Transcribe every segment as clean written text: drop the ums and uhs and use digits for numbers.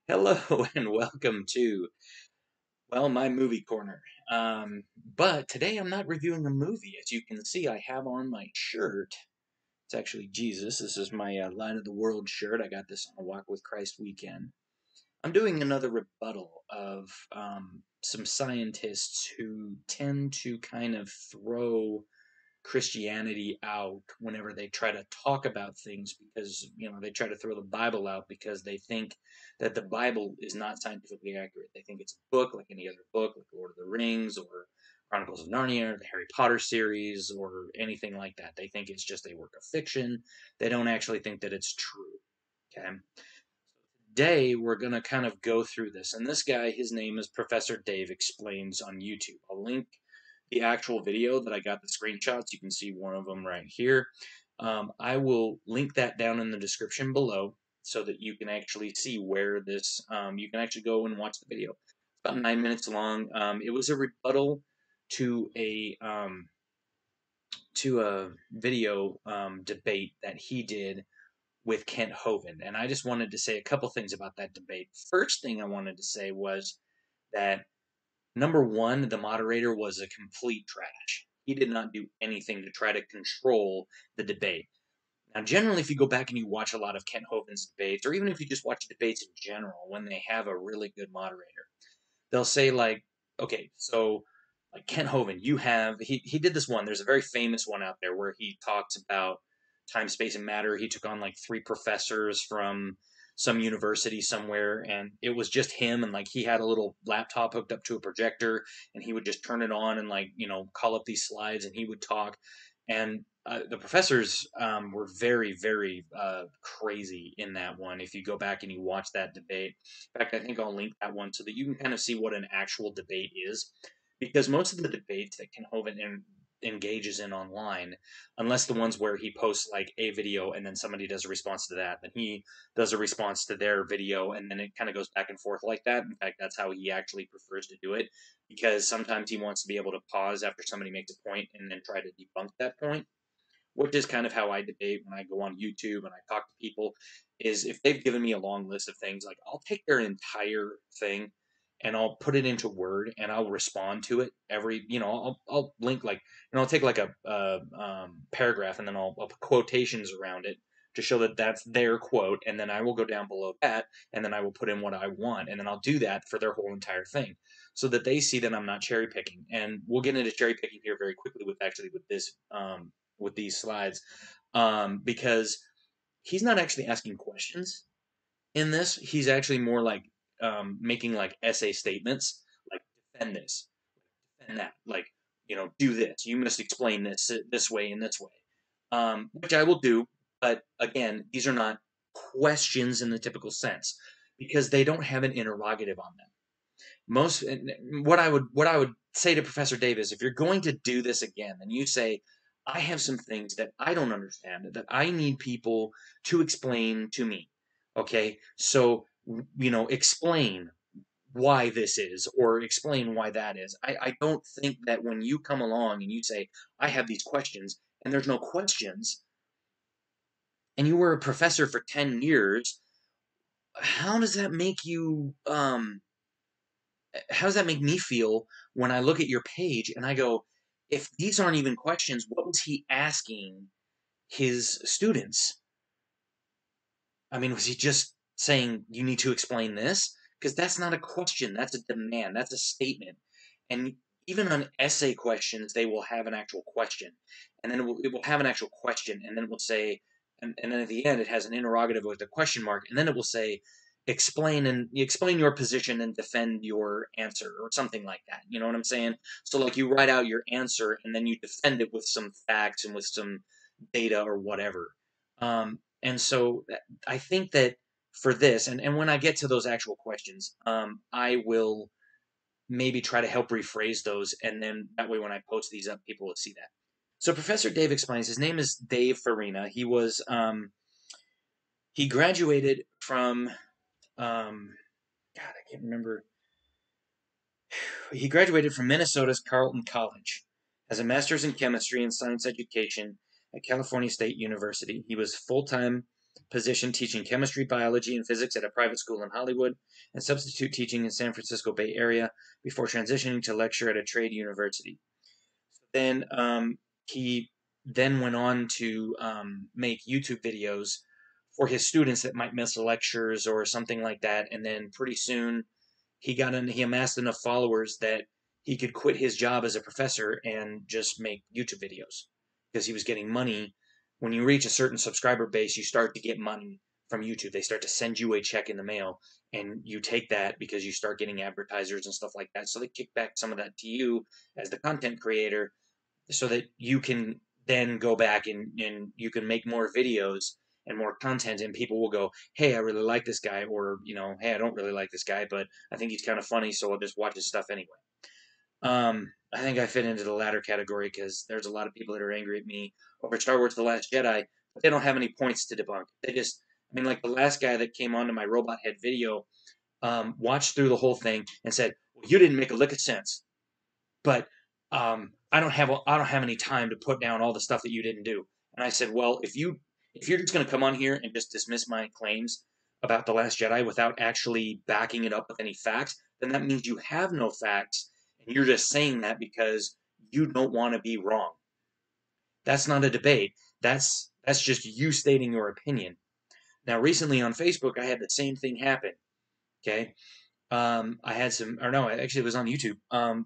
Hello and welcome to, my movie corner. But today I'm not reviewing a movie. As you can see, I have on my shirt. It's actually Jesus. This is my Light of the World shirt. I got this on a Walk with Christ weekend. I'm doing another rebuttal of some scientists who tend to kind of throw Christianity out whenever they try to talk about things because, they try to throw the Bible out because they think that the Bible is not scientifically accurate. They think it's a book like any other book, like Lord of the Rings or Chronicles of Narnia or the Harry Potter series or anything like that. They think it's just a work of fiction. They don't actually think that it's true. Okay. Today, we're going to kind of go through this. And this guy, his name is Professor Dave Explains on YouTube. I'll link the actual video that I got the screenshots. You can see one of them right here. I will link that down in the description below so that you can actually see where this, you can actually go and watch the video. It's about 9 minutes long. It was a rebuttal to a video debate that he did with Kent Hovind. And I just wanted to say a couple things about that debate. First thing I wanted to say was that number one, the moderator was a complete trash. He did not do anything to try to control the debate. Now, generally, if you go back and you watch a lot of Kent Hovind's debates, or even if you just watch debates in general, when they have a really good moderator, they'll say like, okay, so like Kent Hovind, he did this one. There's a very famous one out there where he talks about time, space, and matter. He took on like three professors from some university somewhere, and it was just him. And like he had a little laptop hooked up to a projector, and he would just turn it on and like call up these slides, and he would talk. And the professors were very, very crazy in that one. If you go back and you watch that debate, in fact, I think I'll link that one so that you can kind of see what an actual debate is. Because most of the debates that Ken Hovind engages in online, unless the ones where he posts like a video and then somebody does a response to that, then he does a response to their video, and then it kind of goes back and forth like that. In fact, that's how he actually prefers to do it, because sometimes he wants to be able to pause after somebody makes a point and then try to debunk that point, which is kind of how I debate when I go on YouTube and I talk to people. Is if they've given me a long list of things, like I'll take their entire thing and I'll put it into Word and I'll respond to it I'll link like, I'll take like a paragraph and then I'll put quotations around it to show that that's their quote, and then I will go down below that and then I will put in what I want, and then I'll do that for their whole entire thing so that they see that I'm not cherry picking. And we'll get into cherry picking here very quickly with these slides, because he's not actually asking questions in this. He's actually more like making like essay statements, like defend this, defend that, like do this. You must explain this way and this way, which I will do. But again, these are not questions in the typical sense because they don't have an interrogative on them. Most what I would say to Professor Davis, if you're going to do this again, then you say, I have some things that I don't understand that I need people to explain to me. Okay, so explain why this is or explain why that is. I don't think that when you come along and you say, I have these questions, and there's no questions, and you were a professor for 10 years, how does that make you how does that make me feel when I look at your page and I go, if these aren't even questions, what was he asking his students? I mean, was he just saying, you need to explain this? Because that's not a question, that's a demand, that's a statement. And even on essay questions, they will have an actual question. And then it will have an actual question, and then it will say, and then at the end, it has an interrogative with a question mark, and then it will say, explain your position and defend your answer, or something like that. You know what I'm saying? So like you write out your answer and then you defend it with some facts and with some data or whatever. And so I think that for this, and when I get to those actual questions, I will maybe try to help rephrase those, and then that way when I post these up, people will see that. So Professor Dave explains. His name is Dave Farina. He graduated from God, I can't remember. He graduated from Minnesota's Carleton College, has a master's in chemistry and science education at California State University. He was full-time position teaching chemistry, biology, and physics at a private school in Hollywood, and substitute teaching in San Francisco Bay Area before transitioning to lecture at a trade university. Then he then went on to make YouTube videos for his students that might miss lectures or something like that. And then pretty soon he amassed enough followers that he could quit his job as a professor and just make YouTube videos because he was getting money. When you reach a certain subscriber base, you start to get money from YouTube. They start to send you a check in the mail, and you take that because you start getting advertisers and stuff like that. So they kick back some of that to you as the content creator so that you can then go back and you can make more videos and more content, and people will go, hey, I really like this guy, or hey, I don't really like this guy, but I think he's kind of funny, so I'll just watch his stuff anyway. I think I fit into the latter category because there's a lot of people that are angry at me over Star Wars The Last Jedi, but they don't have any points to debunk. They just, I mean, like the last guy that came onto my Robot Head video, watched through the whole thing and said, well, you didn't make a lick of sense, but I don't have any time to put down all the stuff that you didn't do. And I said, well, if you're just going to come on here and just dismiss my claims about The Last Jedi without actually backing it up with any facts, then that means you have no facts, and you're just saying that because you don't want to be wrong. That's not a debate. That's just you stating your opinion. Now, recently on Facebook, I had the same thing happen. Okay, I had some, or no, actually it was on YouTube.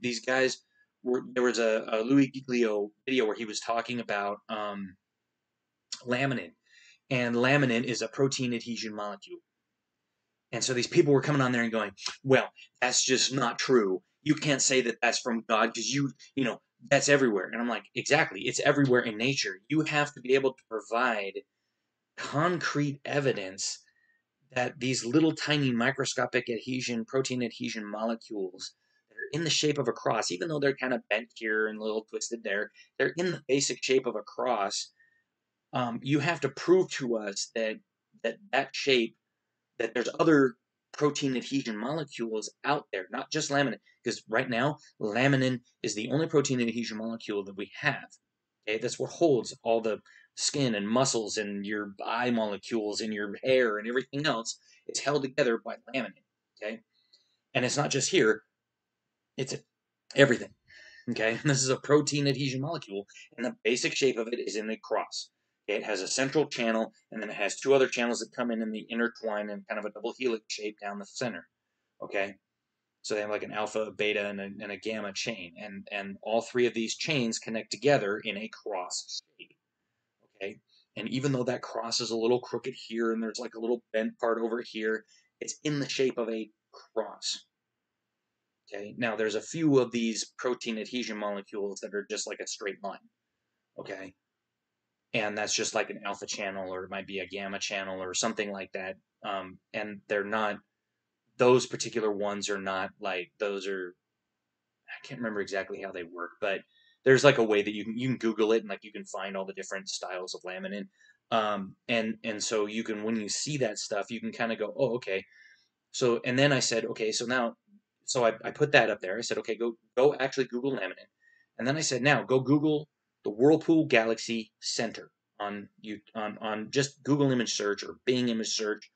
These guys there was a Louis Giglio video where he was talking about laminin, and laminin is a protein adhesion molecule. And so these people were coming on there and going, well, that's just not true. You can't say that that's from God because that's everywhere. And I'm like, exactly, it's everywhere in nature. You have to be able to provide concrete evidence that these little tiny microscopic protein adhesion molecules that are in the shape of a cross, even though they're kind of bent here and a little twisted there, they're in the basic shape of a cross. You have to prove to us that shape, that there's other protein adhesion molecules out there, not just laminin, because right now laminin is the only protein adhesion molecule that we have. Okay, that's what holds all the skin and muscles and your eye molecules and your hair and everything else. It's held together by laminin. Okay, and it's not just here; it's everything. Okay, and this is a protein adhesion molecule, and the basic shape of it is in a cross. Okay, it has a central channel, and then it has two other channels that come in and they intertwine in kind of a double helix shape down the center. Okay, so they have like an alpha, a beta, and a gamma chain, and all three of these chains connect together in a cross shape. Okay, and even though that cross is a little crooked here, and there's like a little bent part over here, it's in the shape of a cross. Okay, now there's a few of these protein adhesion molecules that are just like a straight line. Okay, and that's just like an alpha channel, or it might be a gamma channel or something like that. And they're not, those particular ones are not like, those are, I can't remember exactly how they work, but there's like a way that you can Google it, and like you can find all the different styles of laminin. And so you can, when you see that stuff, you can kind of go, oh, okay. So, and then I said, okay, so now, so I put that up there. I said, okay, go actually Google laminin. And then I said, now go Google the Whirlpool Galaxy Center on just Google image search or Bing image search.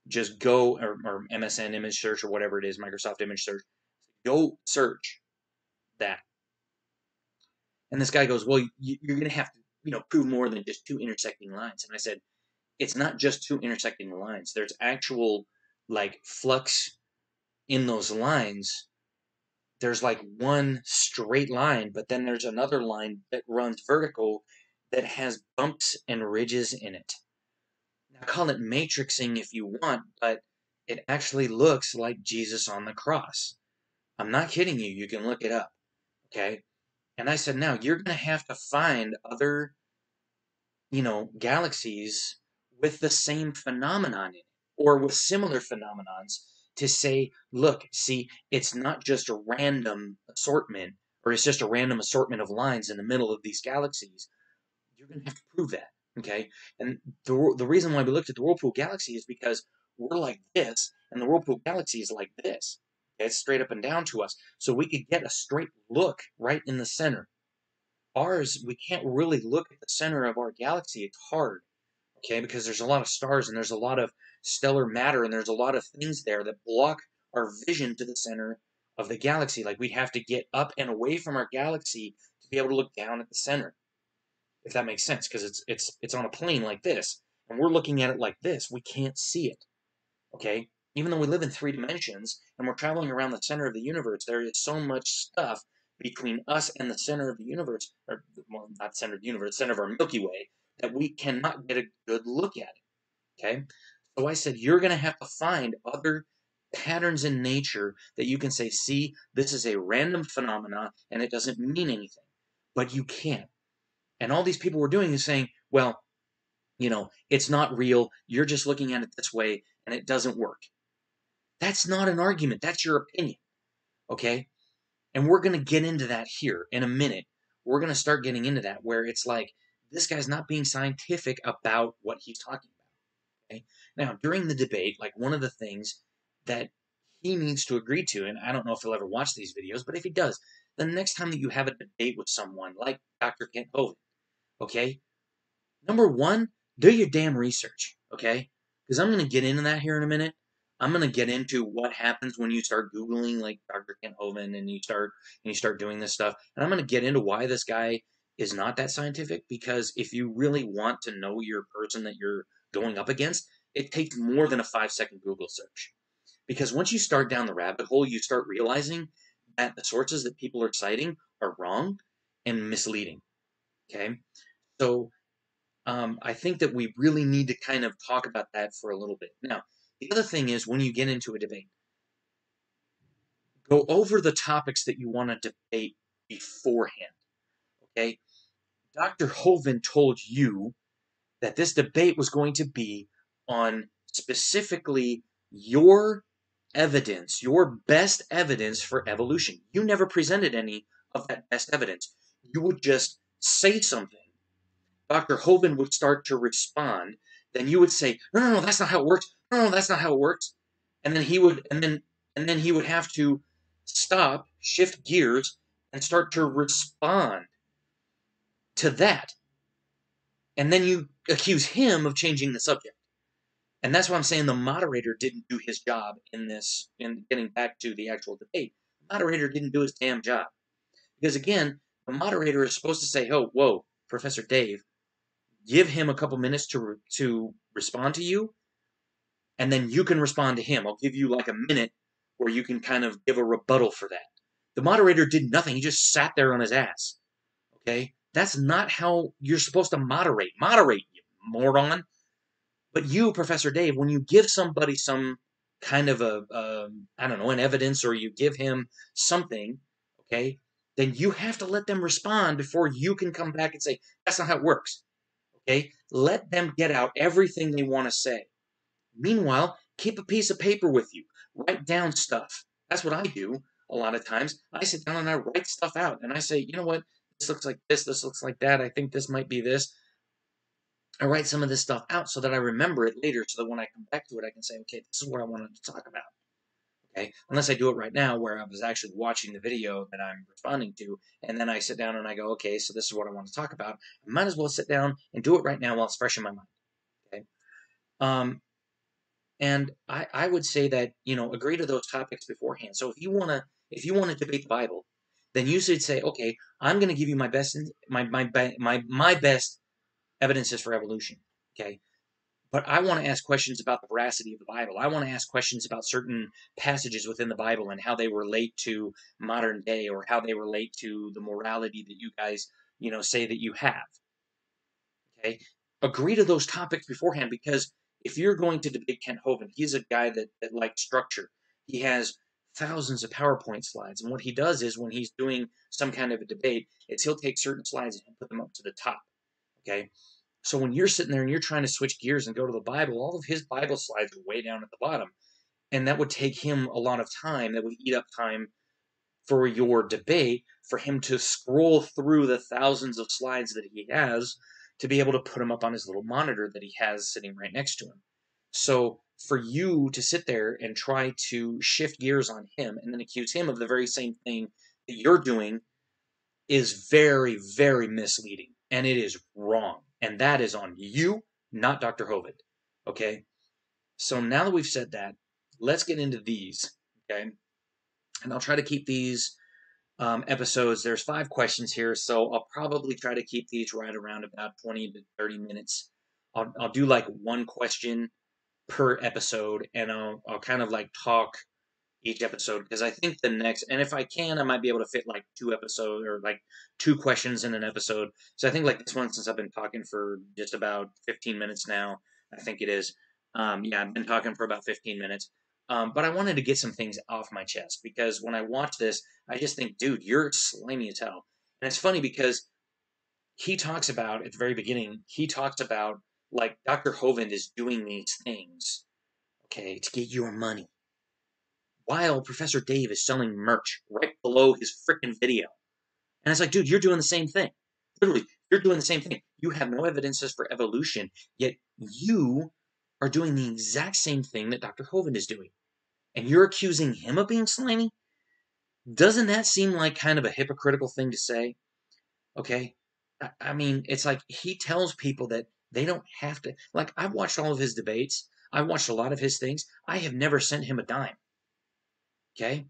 Just go, or MSN image search, or whatever it is, Microsoft image search. Go search that. And this guy goes, well, you're going to have to, prove more than just two intersecting lines. And I said, it's not just two intersecting lines. There's actual like flux in those lines. There's like one straight line, but then there's another line that runs vertical that has bumps and ridges in it. Now, call it matrixing if you want, but it actually looks like Jesus on the cross. I'm not kidding you. You can look it up. Okay. And I said, now you're going to have to find other, galaxies with the same phenomenon in it, or with similar phenomenons, to say, look, see, it's not just a random assortment, or it's just a random assortment of lines in the middle of these galaxies. You're going to have to prove that. Okay. And the reason why we looked at the Whirlpool Galaxy is because we're like this, and the Whirlpool Galaxy is like this. Okay? It's straight up and down to us. So we could get a straight look right in the center. Ours, we can't really look at the center of our galaxy. It's hard. okay? Because there's a lot of stars and there's a lot of stellar matter and there's a lot of things there that block our vision to the center of the galaxy. Like we'd have to get up and away from our galaxy to be able to look down at the center, if that makes sense, because it's on a plane like this, and we're looking at it like this. We can't see it, okay? Even though we live in 3 dimensions and we're traveling around the center of the universe, there is so much stuff between us and the center of the universe, or well, not center of the universe, center of our Milky Way, that we cannot get a good look at it, okay? So I said, you're going to have to find other patterns in nature that you can say, see, this is a random phenomena and it doesn't mean anything, but you can't. And all these people were doing is saying, well, it's not real. You're just looking at it this way and it doesn't work. That's not an argument. That's your opinion. Okay? And we're going to get into that here in a minute. We're going to start getting into that where it's like, this guy's not being scientific about what he's talking about. Okay? Now, during the debate, like one of the things that he needs to agree to, and I don't know if he'll ever watch these videos, but if he does, the next time that you have a debate with someone like Dr. Kent Hovind, okay, number one, do your damn research, okay? Because I'm going to get into that here in a minute. I'm going to get into what happens when you start Googling like Dr. Kent Hovind and you start doing this stuff. And I'm going to get into why this guy is not that scientific, because if you really want to know your person that you're going up against, it takes more than a 5-second Google search. Because once you start down the rabbit hole, you start realizing that the sources that people are citing are wrong and misleading, okay? So I think that we really need to kind of talk about that for a little bit. Now, the other thing is when you get into a debate, go over the topics that you want to debate beforehand, okay? Dr. Hovind told you that this debate was going to be on specifically your evidence, your best evidence for evolution. You never presented any of that best evidence. You would just say something. Dr. Hovind would start to respond, then you would say, no, that's not how it works. No, that's not how it works. And then he would have to stop, shift gears, and start to respond to that. And then you accuse him of changing the subject. And that's why I'm saying the moderator didn't do his job in getting back to the actual debate. The moderator didn't do his damn job. Because again, the moderator is supposed to say, oh, whoa, Professor Dave, give him a couple minutes to respond to you, and then you can respond to him. I'll give you like a minute where you can kind of give a rebuttal for that. The moderator did nothing. He just sat there on his ass. Okay? That's not how you're supposed to moderate. Moderate, you moron. But you, Professor Dave, when you give somebody some kind of an evidence, or you give him something, okay, then you have to let them respond before you can come back and say, that's not how it works. Okay? Let them get out everything they want to say. Meanwhile, keep a piece of paper with you. Write down stuff. That's what I do a lot of times. I sit down and I write stuff out. And I say, you know what? This looks like this looks like that. I think this might be this. I write some of this stuff out so that I remember it later, so that when I come back to it, I can say, okay, this is what I wanted to talk about. Okay? Unless I do it right now where I was actually watching the video that I'm responding to, and then I sit down and I go, okay, so this is what I want to talk about. I might as well sit down and do it right now while it's fresh in my mind. Okay? And I would say that, agree to those topics beforehand. So if you want to debate the Bible, then you should say, okay, I'm going to give you my best best evidences for evolution. Okay? But I want to ask questions about the veracity of the Bible. I want to ask questions about certain passages within the Bible and how they relate to modern day, or how they relate to the morality that you guys, say that you have. Okay? Agree to those topics beforehand, because if you're going to debate Kent Hovind, he's a guy that likes structure. He has thousands of PowerPoint slides. And what he does is, when he's doing some kind of a debate, is he'll take certain slides and put them up to the top. Okay? So when you're sitting there and you're trying to switch gears and go to the Bible, all of his Bible slides are way down at the bottom. And that would take him a lot of time. That would eat up time for your debate, for him to scroll through the thousands of slides that he has to be able to put them up on his little monitor that he has sitting right next to him. So for you to sit there and try to shift gears on him and then accuse him of the very same thing that you're doing is very, very misleading. And it is wrong. And that is on you, not Dr. Hovind. Okay? So now that we've said that, let's get into these. Okay? And I'll try to keep these episodes. There's 5 questions here, so I'll probably try to keep these right around about 20 to 30 minutes. I'll do like one question per episode, and I'll kind of like talk each episode, because I think the next, and if I can, I might be able to fit like 2 episodes or like 2 questions in an episode. So I think like this one, since I've been talking for just about 15 minutes now, I think it is. Yeah, I've been talking for about 15 minutes. But I wanted to get some things off my chest, because when I watch this, I just think, dude, you're slimy as hell. And it's funny because he talks about, at the very beginning, he talks about like Dr. Hovind is doing these things, okay, to get your money, while Professor Dave is selling merch right below his freaking video. And it's like, dude, you're doing the same thing. Literally, you're doing the same thing. You have no evidences for evolution, yet you are doing the exact same thing that Dr. Hovind is doing. And you're accusing him of being slimy? Doesn't that seem like kind of a hypocritical thing to say? Okay? I mean, it's like he tells people that they don't have to. Like, I've watched all of his debates, I've watched a lot of his things. I have never sent him a dime. Okay?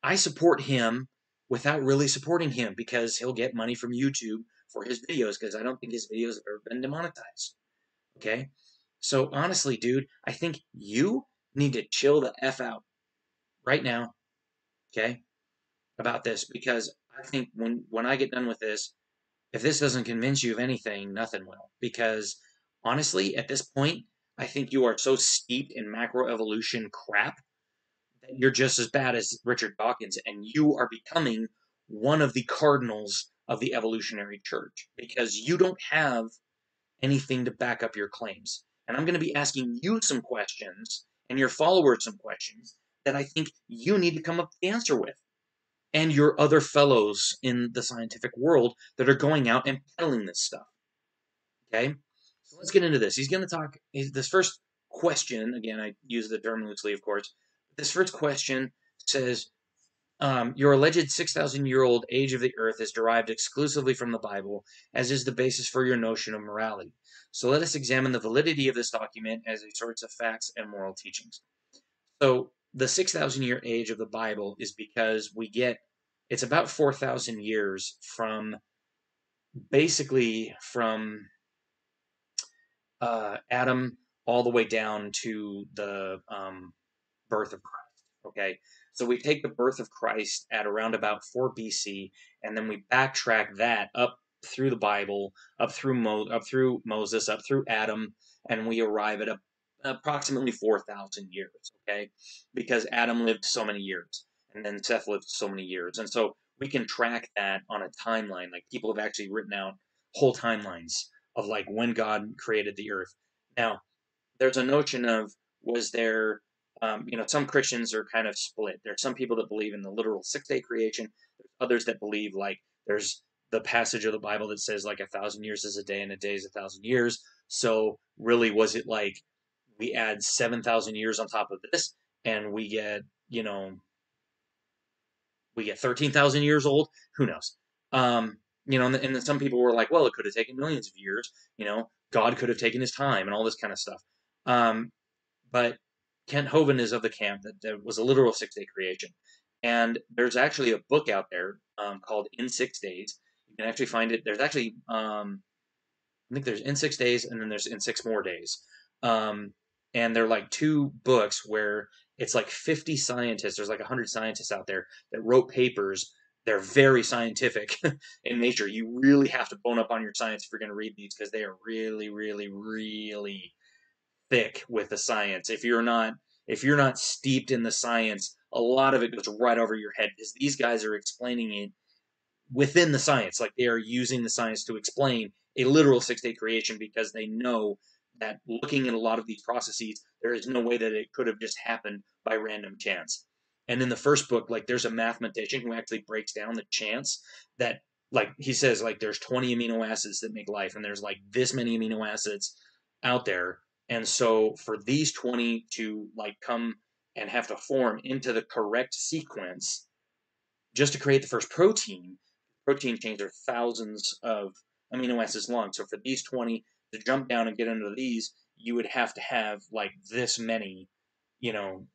I support him without really supporting him, because he'll get money from YouTube for his videos, because I don't think his videos have ever been demonetized. Okay? So honestly, dude, I think you need to chill the F out right now, okay, about this, because I think when I get done with this, if this doesn't convince you of anything, nothing will. Because honestly, at this point, I think you are so steeped in macroevolution crap that you're just as bad as Richard Dawkins, and you are becoming one of the cardinals of the evolutionary church, because you don't have anything to back up your claims. And I'm going to be asking you some questions and your followers some questions that I think you need to come up with the answer with, and your other fellows in the scientific world that are going out and peddling this stuff. Okay? So let's get into this. He's going to talk, this first question, again, I use the term loosely, of course. This first question says, your alleged 6,000-year-old age of the earth is derived exclusively from the Bible, as is the basis for your notion of morality. So let us examine the validity of this document as a source of facts and moral teachings. So the 6,000-year age of the Bible is because it's about 4,000 years from, basically from Adam all the way down to the birth of Christ. Okay, so we take the birth of Christ at around about 4 BC, and then we backtrack that up through the Bible, up through Moses, up through Adam, and we arrive at approximately 4,000 years. Okay, because Adam lived so many years, and then Seth lived so many years, and so we can track that on a timeline. Like, people have actually written out whole timelines of like when God created the earth. Now, there's a notion of, was there, some Christians are kind of split. There's some people that believe in the literal 6-day creation. There's others that believe like there's the passage of the Bible that says like 1,000 years is a day and a day is 1,000 years. So really, was it like we add 7,000 years on top of this, and we get 13,000 years old? Who knows? And then some people were like, well, it could have taken millions of years. God could have taken his time and all this kind of stuff. But Kent Hovind is of the camp that was a literal 6-day creation. And there's actually a book out there called In 6 Days. You can actually find it. There's actually, I think there's In 6 Days, and then there's In 6 More Days. And they're like 2 books where it's like 50 scientists. There's like 100 scientists out there that wrote papers. They're very scientific in nature. You really have to bone up on your science if you're going to read these, because they are really, really, really thick with the science. If you're not steeped in the science, a lot of it goes right over your head, because these guys are explaining it within the science. Like, they are using the science to explain a literal 6-day creation, because they know that looking at a lot of these processes, there is no way that it could have just happened by random chance. And in the first book, like, there's a mathematician who actually breaks down the chance that, like, he says, like, there's 20 amino acids that make life, and there's like this many amino acids out there. And so for these 20 to like come and have to form into the correct sequence just to create the first protein chains are thousands of amino acids long. So for these 20 to jump down and get into these, you would have to have like this many, you know,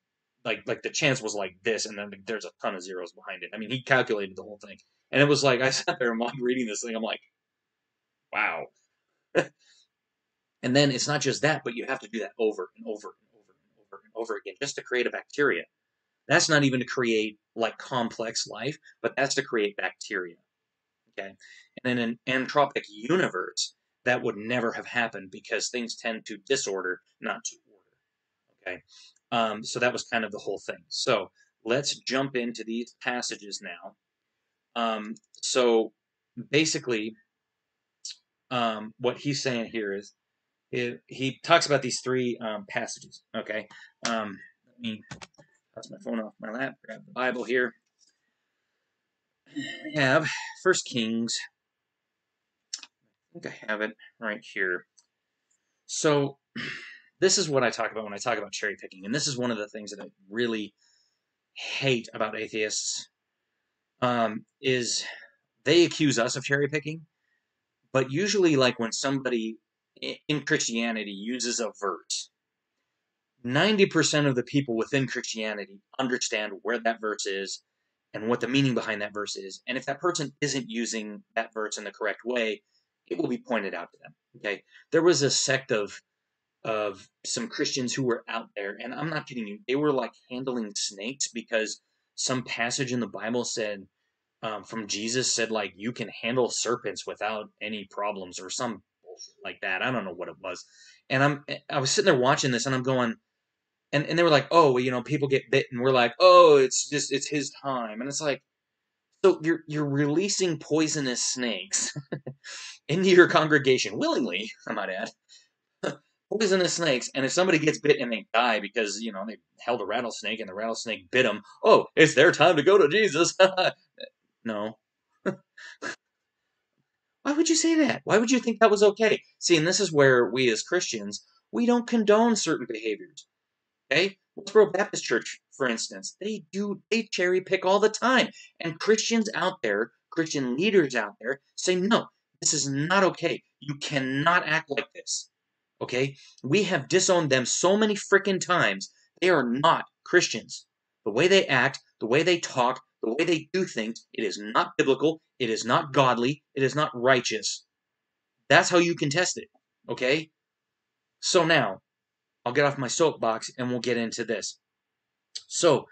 like the chance was like this, and then there's a ton of zeros behind it. I mean, he calculated the whole thing, and it was like I sat there and like reading this thing. I'm like, wow. And then it's not just that, but you have to do that over and over and over and over and over again just to create a bacteria. That's not even to create like complex life, but that's to create bacteria. Okay. And in an entropic universe, that would never have happened because things tend to disorder, not to order. Okay. So that was kind of the whole thing. So let's jump into these passages now. So basically, what he's saying here is he talks about these three passages. Okay. Let me toss my phone off my lap, grab the Bible here. We have First Kings. I think I have it right here. So this is what I talk about when I talk about cherry picking, and this is one of the things that I really hate about atheists. Is they accuse us of cherry picking, but usually, like when somebody in Christianity uses a verse, 90% of the people within Christianity understand where that verse is and what the meaning behind that verse is. And if that person isn't using that verse in the correct way, it will be pointed out to them. Okay. There was a sect of some Christians who were out there, and I'm not kidding you, they were like handling snakes because some passage in the Bible said, from Jesus said, like, you can handle serpents without any problems or some bullshit like that. I don't know what it was. And I was sitting there watching this and I'm going, and they were like, oh, people get bit, and we're like, oh, it's his time. And it's like, so you're releasing poisonous snakes into your congregation willingly, I might add. Poisonous snakes, and if somebody gets bit and they die because they held a rattlesnake and the rattlesnake bit them, oh, it's their time to go to Jesus. No. Why would you say that? Why would you think that was okay? See, and this is where we as Christians, we don't condone certain behaviors. Okay? Westboro Baptist Church, for instance, they cherry pick all the time. And Christians out there, Christian leaders out there say, no, this is not okay. You cannot act like this. Okay? We have disowned them so many freaking times. They are not Christians. The way they act, the way they talk, the way they do things, it is not biblical. It is not godly. It is not righteous. That's how you can test it. Okay? So now, I'll get off my soapbox and we'll get into this. So,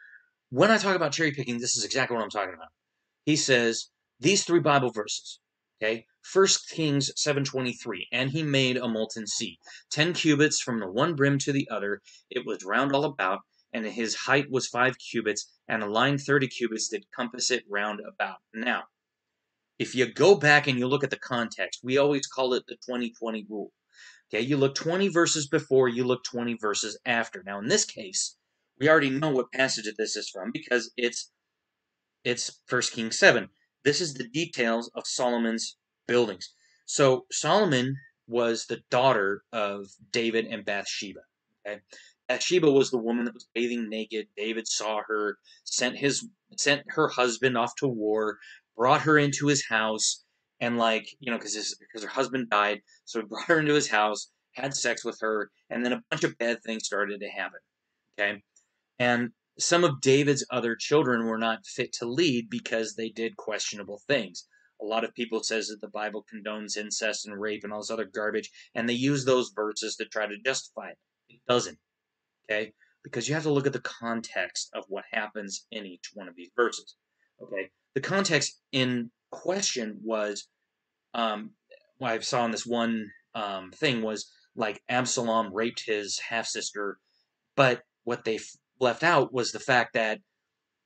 when I talk about cherry picking, this is exactly what I'm talking about. He says these three Bible verses. Okay, 1 Kings 7:23, and he made a molten sea, 10 cubits from the one brim to the other. It was round all about, and his height was 5 cubits, and a line 30 cubits did compass it round about. Now, if you go back and you look at the context, we always call it the 20-20 rule. Okay, you look 20 verses before, you look 20 verses after. Now, in this case, we already know what passage this is from because it's 1 Kings 7. This is the details of Solomon's buildings. So Solomon was the daughter of David and Bathsheba. Okay? Bathsheba was the woman that was bathing naked. David saw her, sent her husband off to war, brought her into his house, and because her husband died, so he brought her into his house, had sex with her, and then a bunch of bad things started to happen. Okay? And some of David's other children were not fit to lead because they did questionable things. A lot of people says that the Bible condones incest and rape and all this other garbage, and they use those verses to try to justify it. It doesn't, okay? Because you have to look at the context of what happens in each one of these verses, okay? The context in question was, what I saw in this one thing was like Absalom raped his half sister, but what they left out was the fact that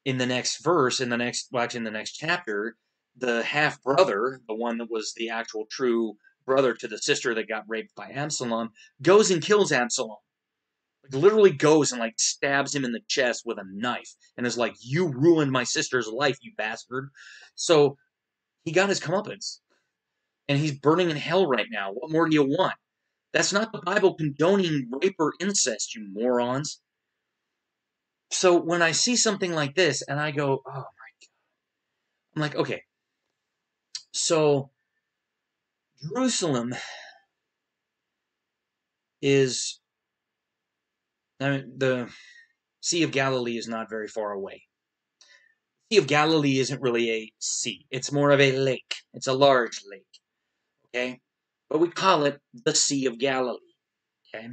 in the next verse, in the next chapter, the half brother, the one that was the actual true brother to the sister that got raped by Absalom, goes and kills Absalom. Like literally goes and like stabs him in the chest with a knife and is like, "You ruined my sister's life, you bastard." So he got his comeuppance, and he's burning in hell right now. What more do you want? That's not the Bible condoning rape or incest, you morons. So when I see something like this and I go, oh my God, I'm like, okay, so Jerusalem is, I mean, the Sea of Galilee is not very far away. The Sea of Galilee isn't really a sea. It's more of a lake. It's a large lake, okay? But we call it the Sea of Galilee, okay?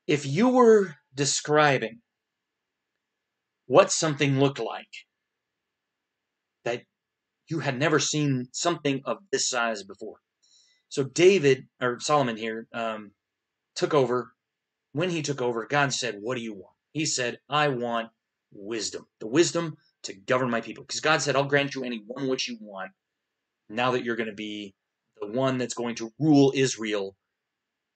If you were describing what something looked like that you had never seen something of this size before. So Solomon here, took over. When he took over, God said, what do you want? He said, I want wisdom. The wisdom to govern my people. Because God said, I'll grant you any one which you want now that you're going to be the one that's going to rule Israel.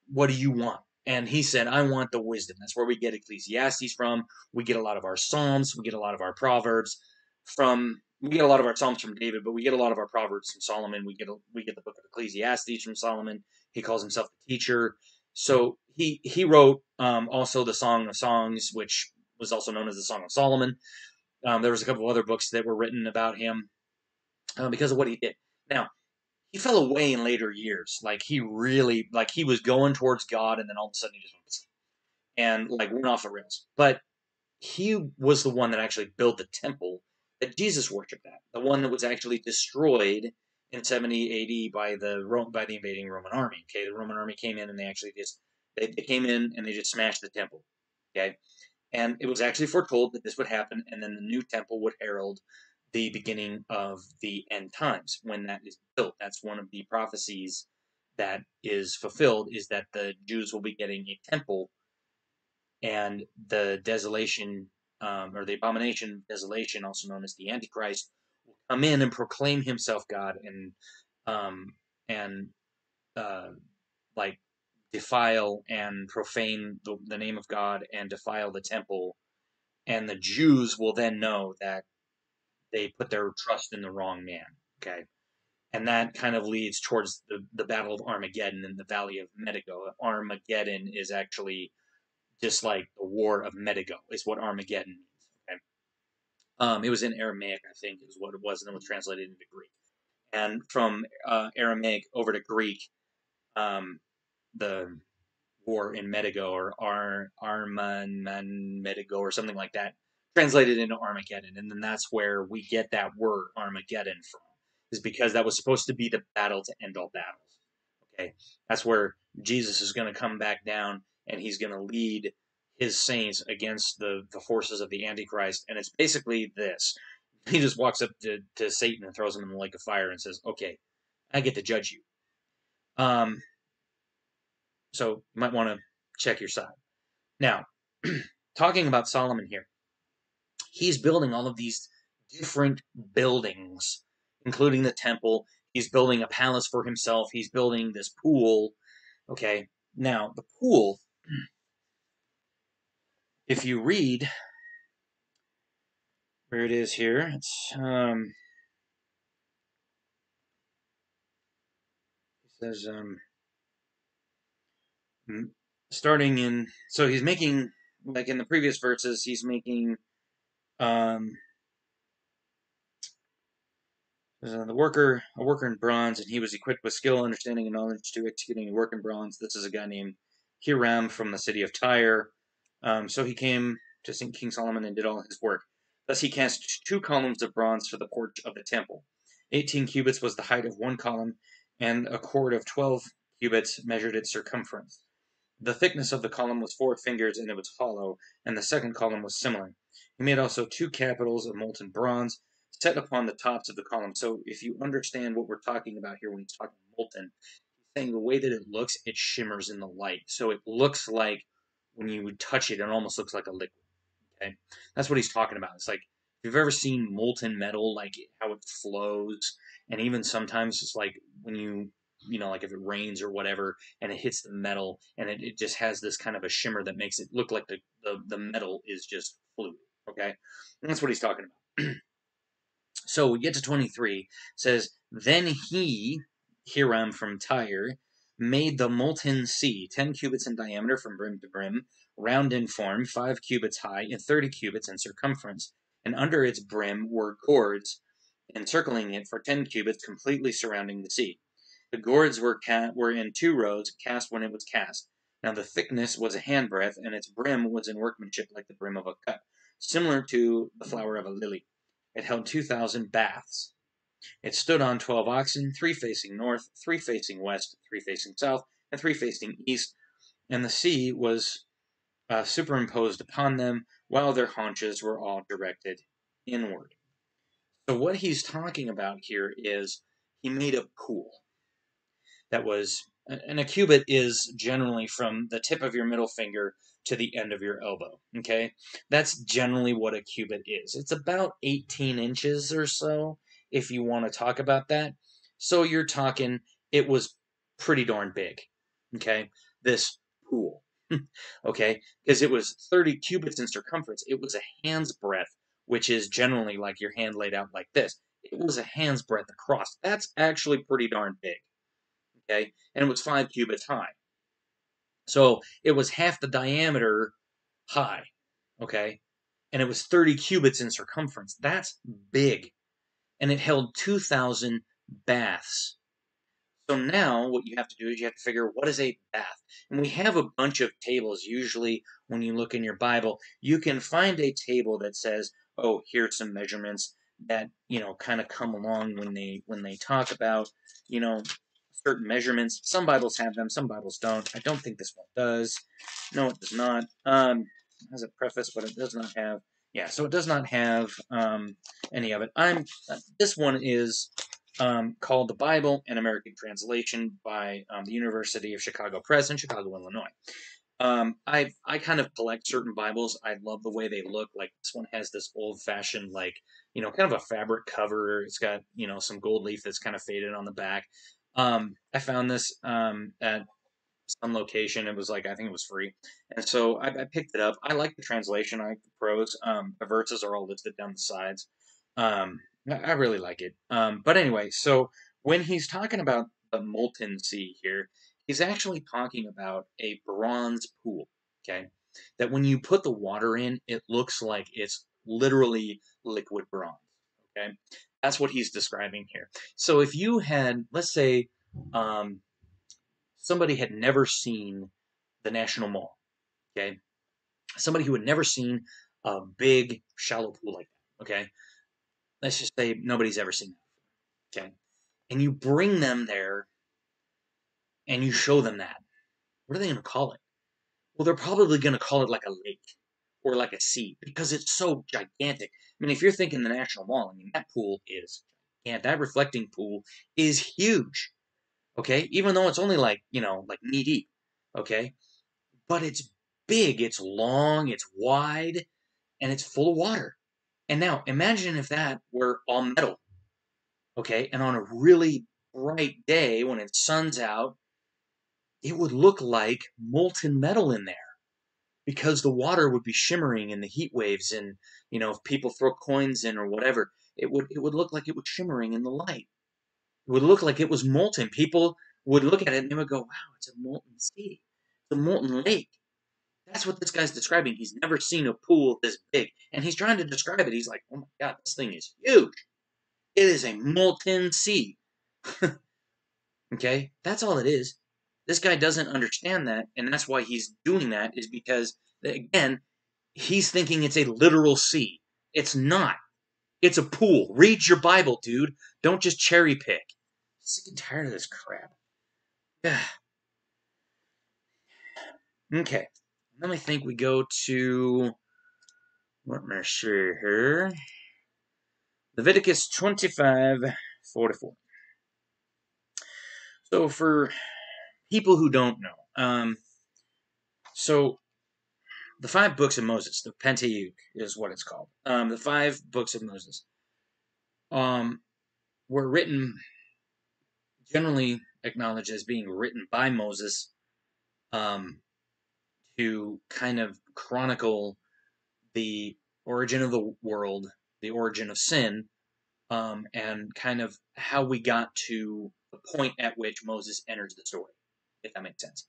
What do you want? And he said, I want the wisdom. That's where we get Ecclesiastes from. We get a lot of our Psalms. We get a lot of our Proverbs from. We get a lot of our Psalms from David, but we get a lot of our Proverbs from Solomon. We get the book of Ecclesiastes from Solomon. He calls himself the teacher. So he wrote also the Song of Songs, which was also known as the Song of Solomon. There was a couple of other books that were written about him because of what he did. Now, he fell away in later years. Like he was going towards God, and then all of a sudden he just went and like went off the rails. But he was the one that actually built the temple that Jesus worshipped at, the one that was actually destroyed in 70 AD by the invading Roman army. Okay, the Roman army came in and they came in and they just smashed the temple. Okay, and it was actually foretold that this would happen, and then the new temple would herald the beginning of the end times when that is built. That's one of the prophecies that is fulfilled, is that the Jews will be getting a temple, and the desolation, or the abomination of desolation, also known as the Antichrist, will come in and proclaim himself God um, and like defile and profane the name of God and defile the temple. And the Jews will then know that they put their trust in the wrong man. Okay. And that kind of leads towards the Battle of Armageddon in the Valley of Megiddo. Armageddon is actually just like the War of Megiddo, is what Armageddon means. Okay? It was in Aramaic, I think, is what it was, and it was translated into Greek. And from Aramaic over to Greek, the war in Megiddo, or Megiddo, or something like that, translated into Armageddon, and then that's where we get that word Armageddon from, is because that was supposed to be the battle to end all battles. Okay, that's where Jesus is going to come back down, and he's going to lead his saints against the forces of the Antichrist, and it's basically this. He just walks up to Satan and throws him in the lake of fire and says, okay, I get to judge you. So you might want to check your side. Now, talking about Solomon here, he's building all of these different buildings, including the temple. He's building a palace for himself. He's building this pool. Okay, now the pool, if you read where it is here, it's it says starting in, so he's making, like in the previous verses, he's making a worker in bronze, and he was equipped with skill, understanding, and knowledge to executing work in bronze. This is a guy named Hiram from the city of Tyre. So he came to King Solomon and did all his work. Thus he cast 2 columns of bronze for the porch of the temple. 18 cubits was the height of one column, and a cord of 12 cubits measured its circumference. The thickness of the column was 4 fingers, and it was hollow, and the second column was similar. He made also 2 capitals of molten bronze, set upon the tops of the column. So if you understand what we're talking about here when he's talking molten, he's saying the way that it looks, it shimmers in the light. So it looks like when you would touch it, it almost looks like a liquid. Okay, that's what he's talking about. It's like, if you've ever seen molten metal, like how it flows, and even sometimes it's like when like if it rains or whatever, and it hits the metal, and it just has this kind of a shimmer that makes it look like the metal is just fluid. Okay, and that's what he's talking about. So we get to 23, says, then he, Hiram from Tyre, made the molten sea, 10 cubits in diameter from brim to brim, round in form, 5 cubits high, and 30 cubits in circumference. And under its brim were gourds, encircling it for 10 cubits, completely surrounding the sea. The gourds were in 2 rows, cast when it was cast. Now the thickness was a handbreadth, and its brim was in workmanship like the brim of a cup, similar to the flower of a lily. It held 2,000 baths. It stood on 12 oxen, 3 facing north, 3 facing west, 3 facing south, and 3 facing east, and the sea was superimposed upon them, while their haunches were all directed inward. So what he's talking about here is he made a pool that was, and a cubit is generally from the tip of your middle finger to the end of your elbow. Okay, that's generally what a cubit is. It's about 18 inches or so, if you want to talk about that. So you're talking, it was pretty darn big. Okay, this pool. Okay, because it was 30 cubits in circumference. It was a hand's breadth, which is generally like your hand laid out like this. It was a hand's breadth across. That's actually pretty darn big. Okay, and it was 5 cubits high. So it was half the diameter high. Okay, and it was 30 cubits in circumference. That's big. And it held 2,000 baths. So now what you have to do is you have to figure what is a bath. And we have a bunch of tables. Usually when you look in your Bible, you can find a table that says, oh, here's some measurements that, kind of come along when they talk about, you know, certain measurements. Some Bibles have them, some Bibles don't. I don't think this one does. No, it does not. It has a preface, but it does not have. Yeah, so it does not have any of it. This one is called The Bible, an American Translation by the University of Chicago Press in Chicago, Illinois. I kind of collect certain Bibles. I love the way they look. Like this one has this old-fashioned, like, kind of a fabric cover. It's got, some gold leaf that's kind of faded on the back. I found this at some location. It was like, I think it was free. And so I picked it up. I like the translation. I like the prose. The verses are all listed down the sides. I really like it. But anyway, so when he's talking about the molten sea here, he's actually talking about a bronze pool, okay? That when you put the water in, it looks like it's literally liquid bronze, okay? That's what he's describing here. So if you had, let's say, um, somebody had never seen the National Mall, okay? Somebody who had never seen a big shallow pool like that, okay? Let's just say nobody's ever seen that, okay? And you bring them there and you show them that. What are they going to call it? Well, they're probably going to call it like a lake or like a sea because it's so gigantic. I mean, if you're thinking the National Mall, I mean, that pool is, and that reflecting pool is huge, okay? Even though it's only like, like knee deep, okay? But it's big, it's long, it's wide, and it's full of water. And now imagine if that were all metal, okay? And on a really bright day when the sun's out, it would look like molten metal in there because the water would be shimmering in the heat waves. And, if people throw coins in or whatever, it would look like it was shimmering in the light. It would look like it was molten. People would look at it and they would go, wow, it's a molten sea. It's a molten lake. That's what this guy's describing. He's never seen a pool this big. And he's trying to describe it. He's like, oh my God, this thing is huge. It is a molten sea. Okay? That's all it is. This guy doesn't understand that. And that's why he's doing that, is because, again, he's thinking it's a literal sea. It's not. It's a pool. Read your Bible, dude. Don't just cherry pick. I'm sick and tired of this crap. Okay. Then I think we go to, let me see here. Leviticus 25:44. So for people who don't know, so the 5 books of Moses, the Pentateuch is what it's called. The 5 books of Moses were written, generally acknowledged as being written by Moses, to kind of chronicle the origin of the world, the origin of sin, and kind of how we got to the point at which Moses enters the story, if that makes sense.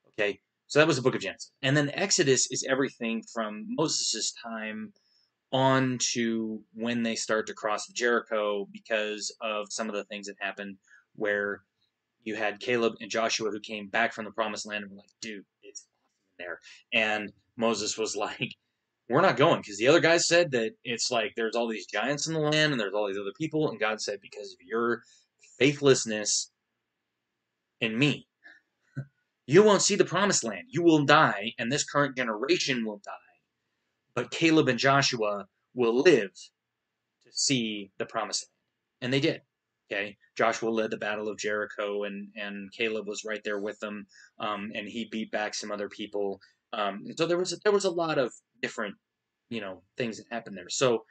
Okay, so that was the book of Genesis. And then Exodus is everything from Moses' time on to when they start to cross Jericho, because of some of the things that happened where you had Caleb and Joshua who came back from the promised land and were like, dude, it's there. And Moses was like, we're not going, because the other guys said that it's like there's all these giants in the land and there's all these other people, and God said, because of your faithlessness in me, you won't see the promised land. You will die, and this current generation will die. But Caleb and Joshua will live to see the promised land. And they did. Okay, Joshua led the battle of Jericho, and Caleb was right there with them, and he beat back some other people. So there was a lot of different, things that happened there. So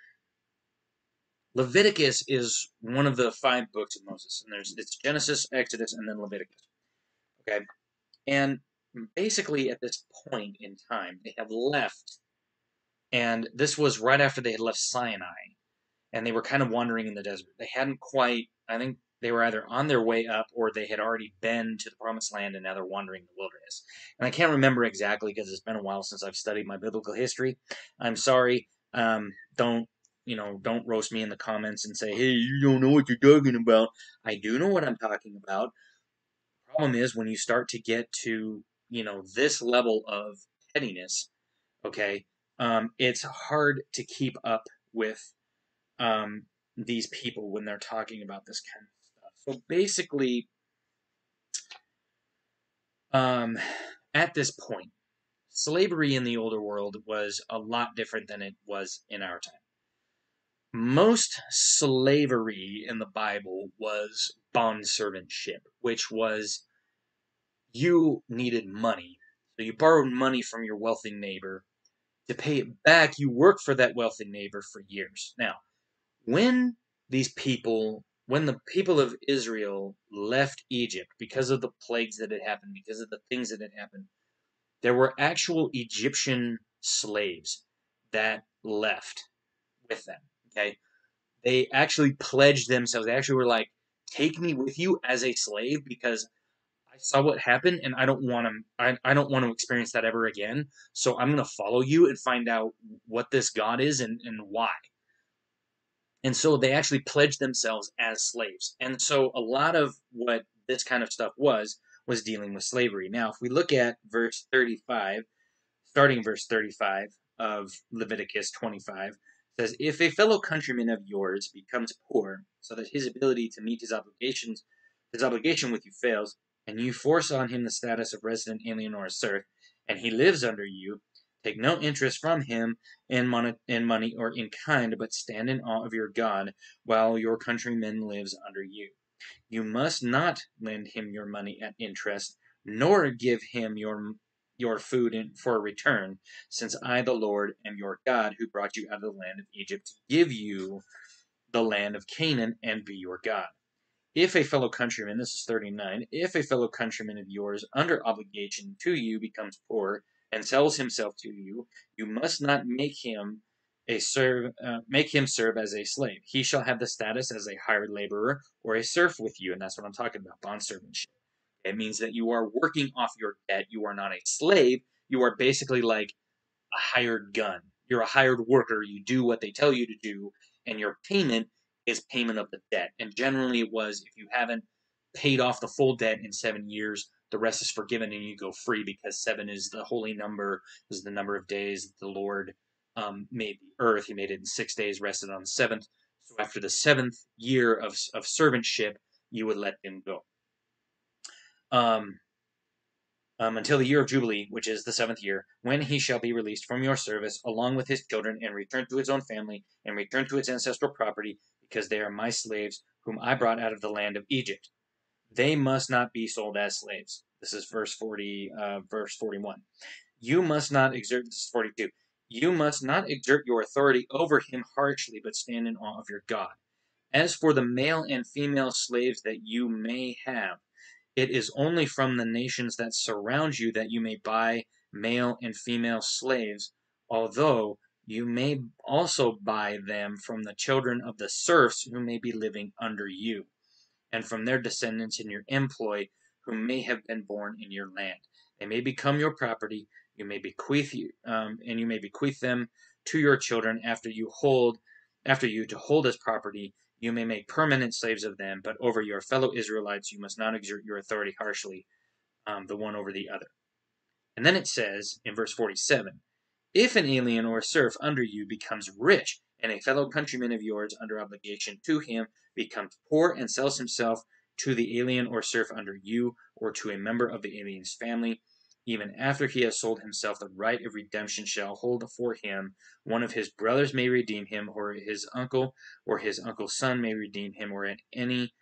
Leviticus is one of the 5 books of Moses, and it's Genesis, Exodus, and then Leviticus. Okay, and basically at this point in time, they have left, and this was right after they had left Sinai, and they were kind of wandering in the desert. They hadn't quite, I think they were either on their way up or they had already been to the promised land and now they're wandering the wilderness. And I can't remember exactly because it's been a while since I've studied my biblical history. I'm sorry. Don't roast me in the comments and say, hey, you don't know what you're talking about. I do know what I'm talking about. The problem is when you start to get to, this level of pettiness, okay, it's hard to keep up with these people when they're talking about this kind of stuff. So basically, at this point, slavery in the older world was a lot different than it was in our time. Most slavery in the Bible was bondservantship, which was you needed money. So you borrowed money from your wealthy neighbor. To pay it back, you worked for that wealthy neighbor for years. Now, when the people of Israel left Egypt because of the plagues that had happened, because of the things that had happened, there were actual Egyptian slaves that left with them. Okay, they actually pledged themselves. They actually were like, "Take me with you as a slave because I saw what happened, and I don't want to. I don't want to experience that ever again. So I'm going to follow you and find out what this God is and why." And so they actually pledged themselves as slaves. And so a lot of what this kind of stuff was dealing with slavery. Now, if we look at verse 35, starting verse 35 of Leviticus 25, says, if a fellow countryman of yours becomes poor, so that his ability to meet his obligation with you fails, and you force on him the status of resident alien or a serf, and he lives under you, take no interest from him in money or in kind, but stand in awe of your God while your countryman lives under you. You must not lend him your money at interest, nor give him your food for a return, since I, the Lord, am your God, who brought you out of the land of Egypt to give you the land of Canaan and be your God. If a fellow countryman, this is 39, if a fellow countryman of yours under obligation to you becomes poor and sells himself to you, you must not make him serve as a slave. He shall have the status as a hired laborer or a serf with you, and that's what I'm talking about, bondservantship. It means that you are working off your debt. You are not a slave. You are basically like a hired gun. You're a hired worker. You do what they tell you to do, and your payment is payment of the debt. And generally, it was if you haven't paid off the full debt in 7 years, the rest is forgiven and you go free, because 7 is the holy number, is the number of days the Lord made the earth. He made it in 6 days, rested on the seventh. So after the 7th year of servantship, you would let him go. Until the year of Jubilee, which is the 7th year, when he shall be released from your service, along with his children, and return to his own family, and return to its ancestral property, because they are my slaves, whom I brought out of the land of Egypt. They must not be sold as slaves. This is verse 41. You must not exert, this is 42. You must not exert your authority over him harshly, but stand in awe of your God. As for the male and female slaves that you may have, it is only from the nations that surround you that you may buy male and female slaves, although you may also buy them from the children of the serfs who may be living under you, and from their descendants in your employ, who may have been born in your land. They may become your property. You may bequeath and you may bequeath them to your children after you to hold as property. You may make permanent slaves of them, but over your fellow Israelites you must not exert your authority harshly, the one over the other. And then it says in verse 47, if an alien or a serf under you becomes rich, and a fellow countryman of yours under obligation to him becomes poor and sells himself to the alien or serf under you, or to a member of the alien's family, even after he has sold himself, the right of redemption shall hold for him. One of his brothers may redeem him, or his uncle's son may redeem him, or any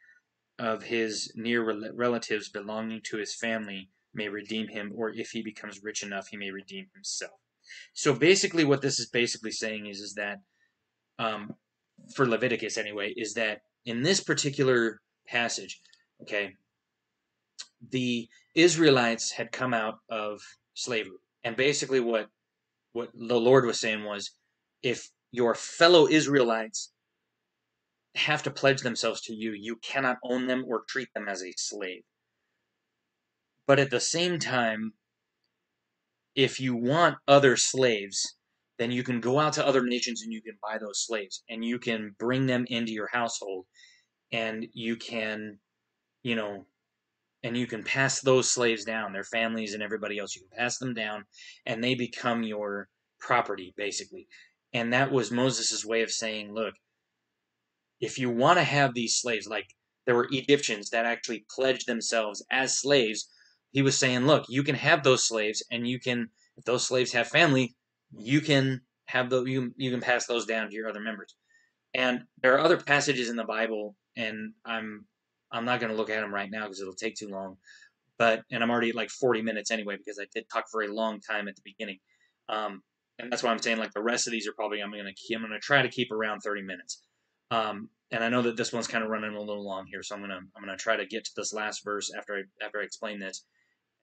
of his near relatives belonging to his family may redeem him, or if he becomes rich enough, he may redeem himself. So basically what this is basically saying is that, for Leviticus anyway, is that in this particular passage, okay, the Israelites had come out of slavery. And basically what the Lord was saying was, if your fellow Israelites have to pledge themselves to you, you cannot own them or treat them as a slave. But at the same time, if you want other slaves, then you can go out to other nations and you can buy those slaves and you can bring them into your household, and you can, you know, and you can pass those slaves down, their families and everybody else. You can pass them down and they become your property, basically. And that was Moses' way of saying, look, if you want to have these slaves, like there were Egyptians that actually pledged themselves as slaves, he was saying, look, you can have those slaves, and you can, if those slaves have family, you can have you can pass those down to your other members. And there are other passages in the Bible, and I'm not going to look at them right now because it'll take too long. And I'm already at like 40 minutes anyway, because I did talk for a long time at the beginning. And that's why I'm saying, like, the rest of these are probably, I'm going to try to keep around 30 minutes. And I know that this one's kind of running a little long here, so I'm gonna try to get to this last verse after I explain this,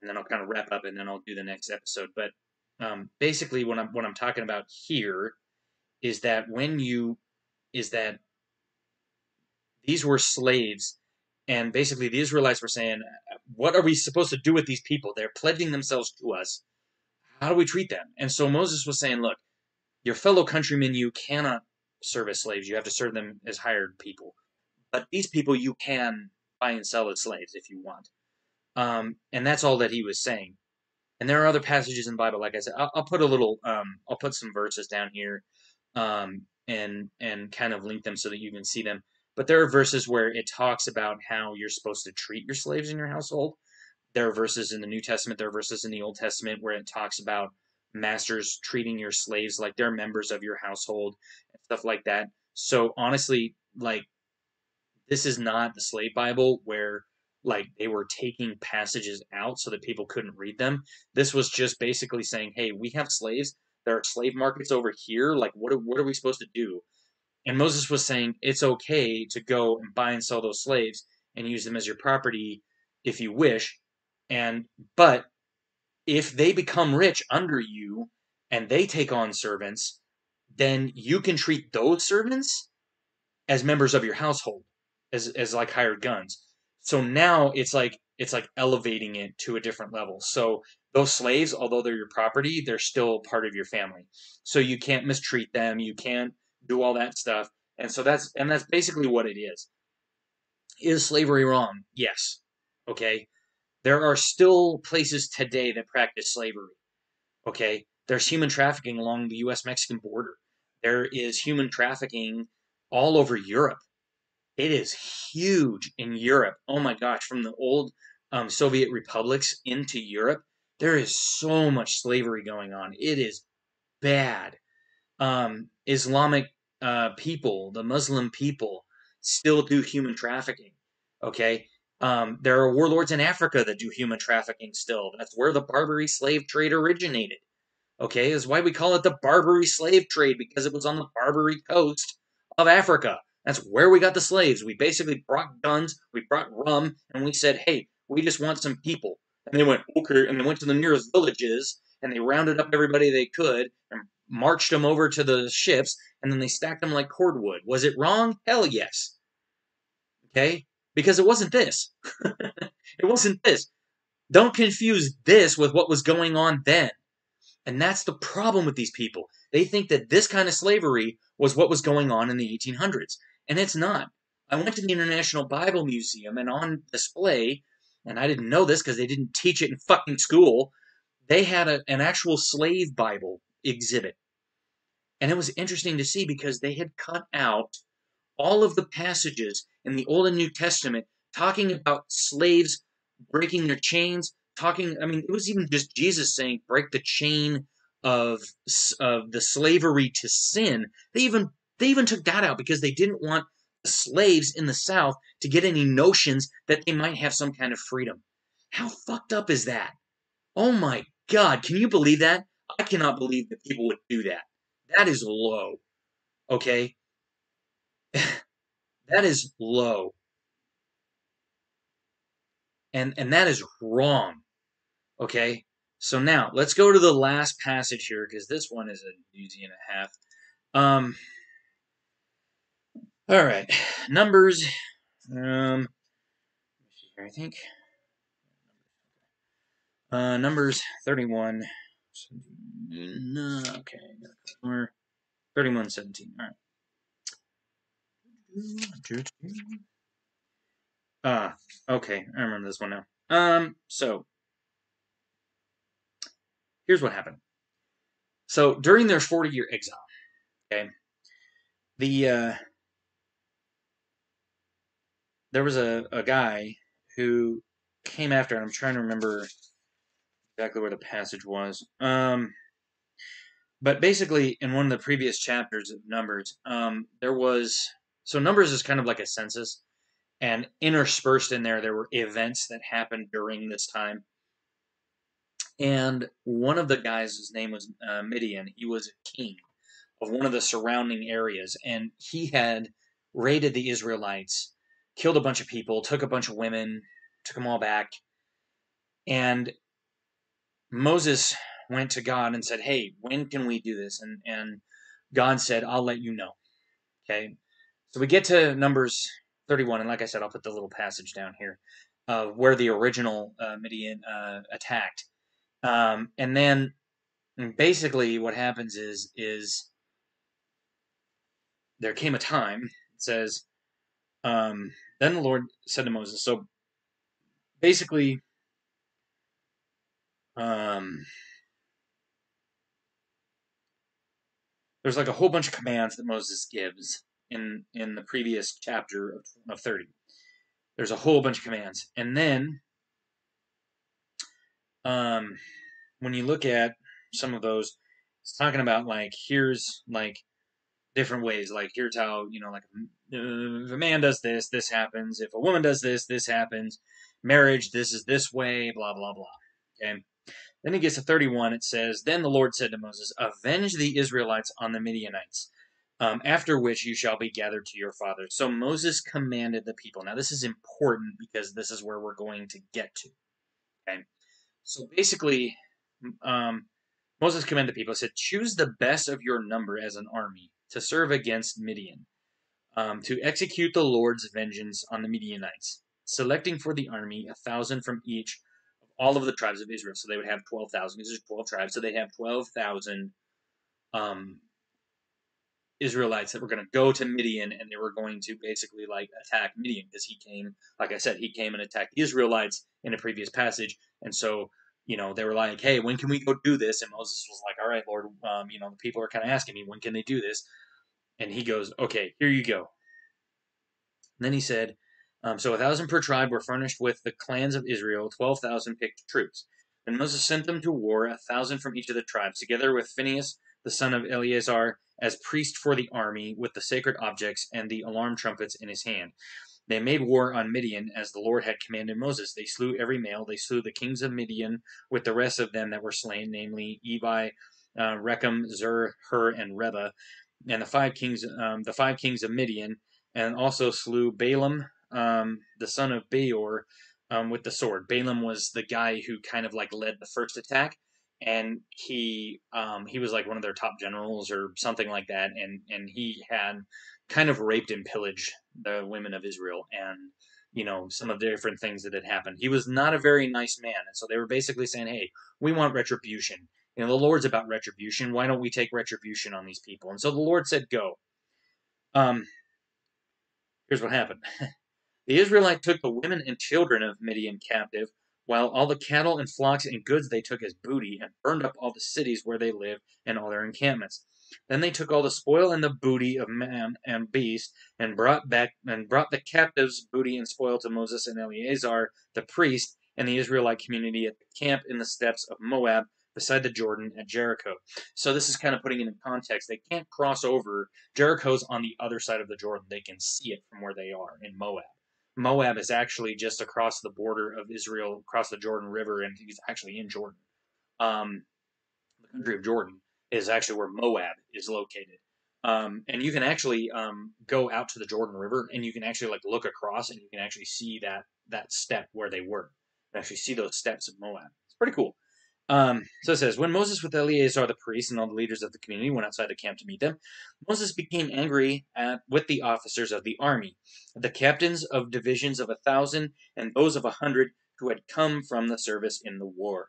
and then I'll kind of wrap up, and then I'll do the next episode. But basically, what I'm talking about here is that these were slaves, and basically the Israelites were saying, what are we supposed to do with these people? They're pledging themselves to us. How do we treat them? And so Moses was saying, look, your fellow countrymen, you cannot serve as slaves. You have to serve them as hired people. But these people you can buy and sell as slaves if you want. And that's all that he was saying. And there are other passages in the Bible, like I said. I'll put I'll put some verses down here, and kind of link them so that you can see them. But there are verses where it talks about how you're supposed to treat your slaves in your household. There are verses in the New Testament, there are verses in the Old Testament where it talks about masters treating your slaves like they're members of your household and stuff like that. So honestly, like, this is not the slave Bible where, like, they were taking passages out so that people couldn't read them. This was just basically saying, hey, we have slaves. There are slave markets over here. Like, what are we supposed to do? And Moses was saying it's okay to go and buy and sell those slaves and use them as your property if you wish. But if they become rich under you and they take on servants, then you can treat those servants as members of your household, as like hired guns. So now it's like elevating it to a different level. So those slaves, although they're your property, they're still part of your family. So you can't mistreat them, you can't do all that stuff. And so that's basically what it is. Is slavery wrong? Yes. Okay. There are still places today that practice slavery. Okay. There's human trafficking along the US Mexican border. There is human trafficking all over Europe. It is huge in Europe. Oh my gosh, from the old Soviet republics into Europe, there is so much slavery going on. It is bad. Islamic people, the Muslim people, still do human trafficking. Okay. There are warlords in Africa that do human trafficking still. That's where the Barbary slave trade originated. Okay, is why we call it the Barbary slave trade, because it was on the Barbary coast of Africa. That's where we got the slaves. We basically brought guns, we brought rum, and we said, hey, we just want some people. And they went, okay, and they went to the nearest villages, and they rounded up everybody they could, and marched them over to the ships, and then they stacked them like cordwood. Was it wrong? Hell yes. Okay? Because it wasn't this. It wasn't this. Don't confuse this with what was going on then. And that's the problem with these people. They think that this kind of slavery was what was going on in the 1800s. And it's not. I went to the International Bible Museum, and on display, and I didn't know this because they didn't teach it in fucking school, they had an actual slave Bible exhibit. And it was interesting to see because they had cut out all of the passages in the Old and New Testament talking about slaves breaking their chains, I mean, it was even just Jesus saying, break the chain of, of the slavery to sin. They even took that out because they didn't want the slaves in the South to get any notions that they might have some kind of freedom. How fucked up is that? Oh my God, can you believe that? I cannot believe that people would do that. That is low, okay? That is low. And that is wrong, okay? So now, let's go to the last passage here, because this one is a doozy and a half. All right, Numbers, I think, Numbers 31, no, okay, 31:17, all right. Okay, I remember this one now. So, here's what happened. So, during their 40-year exile, okay, there was a guy who came after, and I'm trying to remember exactly where the passage was. But basically, in one of the previous chapters of Numbers, there was, so Numbers is kind of like a census, and interspersed in there were events that happened during this time. And one of the guys, his name was Midian. He was a king of one of the surrounding areas, and he had raided the Israelites, killed a bunch of people, took a bunch of women, took them all back. And Moses went to God and said, "Hey, when can we do this?" And God said, "I'll let you know." Okay, so we get to Numbers 31, and like I said, I'll put the little passage down here where the original Midian attacked, and then basically what happens is there came a time. It says, then the Lord said to Moses. So basically, there's like a whole bunch of commands that Moses gives in the previous chapter of 30. There's a whole bunch of commands, and then when you look at some of those, it's talking about like here's like different ways. Like here's how like if a man does this, this happens. If a woman does this, this happens. Marriage, this is this way. Blah blah blah. Okay. Then he gets to 31. It says, "Then the Lord said to Moses, Avenge the Israelites on the Midianites, after which you shall be gathered to your fathers." So Moses commanded the people. Now, this is important because this is where we're going to get to. Okay? So basically, Moses commanded the people, said, "Choose the best of your number as an army to serve against Midian, to execute the Lord's vengeance on the Midianites, selecting for the army 1,000 from each all of the tribes of Israel." So they would have 12,000 because there's 12 tribes. So they have 12,000 Israelites that were going to go to Midian, and they were going to basically like attack Midian because he came, like I said, he came and attacked the Israelites in a previous passage. And so, they were like, "Hey, when can we go do this?" And Moses was like, "All right, Lord, the people are kind of asking me, when can they do this?" And he goes, "Okay, here you go." And then he said, so 1,000 per tribe were furnished with the clans of Israel, 12,000 picked troops. And Moses sent them to war, 1,000 from each of the tribes, together with Phinehas, the son of Eleazar, as priest for the army, with the sacred objects and the alarm trumpets in his hand. They made war on Midian as the Lord had commanded Moses. They slew every male. They slew the kings of Midian with the rest of them that were slain, namely Evi, Rechem, Zur, Hur, and Reba, and the five kings of Midian, and also slew Balaam, the son of Beor, with the sword. Balaam was the guy who kind of like led the first attack, and he was like one of their top generals or something like that, and he had kind of raped and pillaged the women of Israel, and some of the different things that had happened. He was not a very nice man, and so they were basically saying, "Hey, we want retribution. The Lord's about retribution. Why don't we take retribution on these people?" And so the Lord said, "Go." Here's what happened. The Israelites took the women and children of Midian captive, while all the cattle and flocks and goods they took as booty, and burned up all the cities where they lived and all their encampments. Then they took all the spoil and the booty of man and beast, and brought the captives' booty and spoil to Moses and Eleazar the priest and the Israelite community at the camp in the steppes of Moab beside the Jordan at Jericho. So this is kind of putting it in context. They can't cross over. Jericho's on the other side of the Jordan. They can see it from where they are in Moab. Moab is actually just across the border of Israel, across the Jordan River, and he's actually in Jordan. The country of Jordan is actually where Moab is located. And you can actually go out to the Jordan River, and you can actually like look across, and you can actually see that step where they were. You can actually see those steps of Moab. It's pretty cool. So it says, when Moses with Eleazar the priest and all the leaders of the community went outside the camp to meet them, Moses became angry with the officers of the army, the captains of divisions of 1,000 and those of 100 who had come from the service in the war.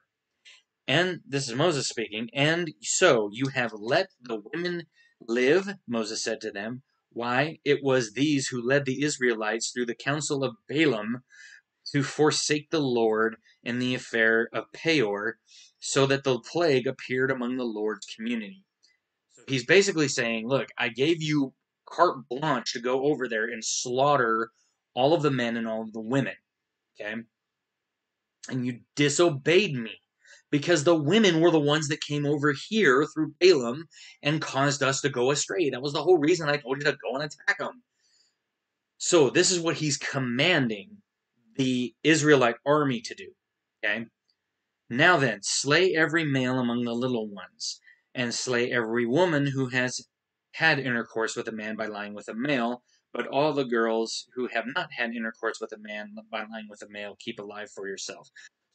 And this is Moses speaking. And so you have let the women live, Moses said to them. Why? It was these who led the Israelites through the counsel of Balaam to forsake the Lord in the affair of Peor, so that the plague appeared among the Lord's community. So he's basically saying, look, I gave you carte blanche to go over there and slaughter all of the men and all of the women, okay? And you disobeyed me because the women were the ones that came over here through Balaam and caused us to go astray. That was the whole reason I told you to go and attack them. So this is what he's commanding the Israelite army to do. Okay? Now then, slay every male among the little ones, and slay every woman who has had intercourse with a man by lying with a male, but all the girls who have not had intercourse with a man by lying with a male, keep alive for yourself.